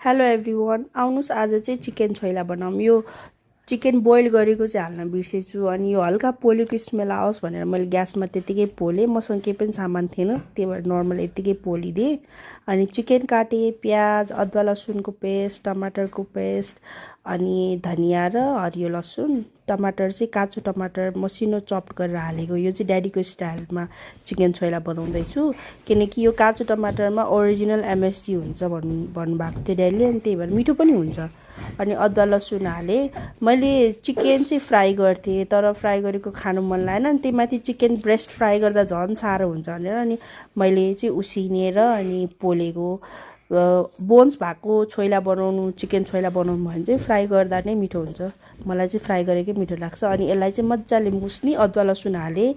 Hello everyone, आउनुहोस् आज चाहिँ चिकन छोइला बनाऊँ। यो चिकन बोइल गरेको चाहिँ हाल्न बिर्सेछु अनि यो हल्का पोलेको स्मेल आओस् भनेर मैले ग्यासमा त्यतिकै पोलेँ। मसँग केही पनि सामान थिएन, त्यही भएर नर्मल यतिकै पोलिदिएँ। अनि चिकन काटेँ, प्याज, अदुवा लसुनको पेस्ट, टमाटरको पेस्ट, अनि धनियाँ र हरियो लसुन। टमाटर चाहिँ काँचो टमाटर मसिनो चप गरेर हालेको। यो चाहिँ ड्याडीको स्टाइलमा चिकन छोइला बनाउँदैछु, किनकि यो काँचो टमाटरमा ओरिजिनल एमएसजी हुन्छ भन्नुभएको थियो ड्याडीले, अनि त्यही भएर मिठो पनि हुन्छ। अनि अदुवा लसुन हालेँ। मैले चिकन चाहिँ फ्राई गर्थेँ, तर फ्राई गरेको खानु मन लागेन, अनि त्यहीमाथि चिकन ब्रेस्ट फ्राई गर्दा झन् साह्रो हुन्छ भनेर अनि मैले चाहिँ उसिनेर अनि पोलेको। बोन्स भएको छोइला बनाउनु, चिकन छोइला बनाउनु भयो भने चाहिँ फ्राई गर्दा नै मिठो हुन्छ। मलाई चाहिँ फ्राई गरेकै मिठो लाग्छ। अनि यसलाई चाहिँ मजाले मुस्ने, अदुवा लसुन हालेँ,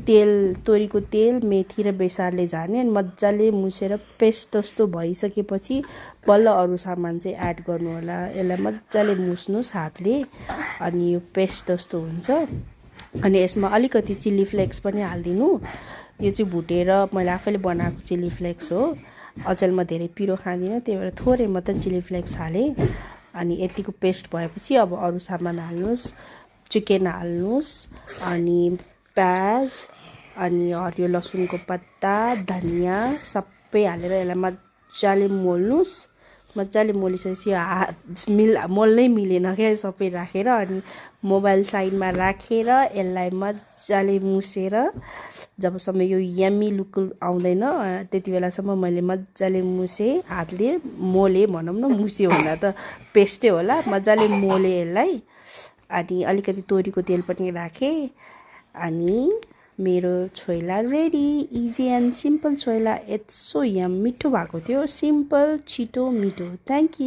तेल, तोरीको तेल, मेथी र बेसारले झार्ने, अनि मजाले मुसेर पेस्ट जस्तो भइसकेपछि बल्ल अरू सामान चाहिँ एड गर्नु होला। यसलाई मजाले मुस्नुहोस् हातले, अनि यो पेस्ट जस्तो हुन्छ। अनि यसमा अलिकति चिल्ली फ्लेक्स पनि हालिदिनु। यो चाहिँ भुटेर मैले आफैले बनाएको चिल्ली फ्लेक्स हो। अचेल म धेरै पिरो खाँदिनँ, त्यही भएर थोरै मात्रै चिल्ली फ्लेक्स हालेँ। अनि यतिको पेस्ट भएपछि अब अरू सामान हाल्नुहोस्। चिकन हाल्नुहोस्, अनि प्याज, अनि हरियो लसुनको पत्ता, धनियाँ सबै हालेर यसलाई मजाले मोल्नुहोस्। मजाले मोलिसकेपछि मोल्नै मिलेन क्या सबै राखेर, अनि मोबाइल साइडमा राखेर यसलाई मजाले मुसेर जबसम्म यो यम्मी लुक आउँदैन त्यति बेलासम्म मैले मजाले मुसेँ, हातले मोलेँ भनौँ न, मुस्यो भन्दा त पेस्टै होला। मजाले मोलेँ यसलाई, अनि अलिकति तोरीको तेल पनि राखेँ, अनि मेरो choila ready. Easy and simple choila. It's so yum, मिठो भएको थियो, सिम्पल, छिटो, मिठो। Thank you.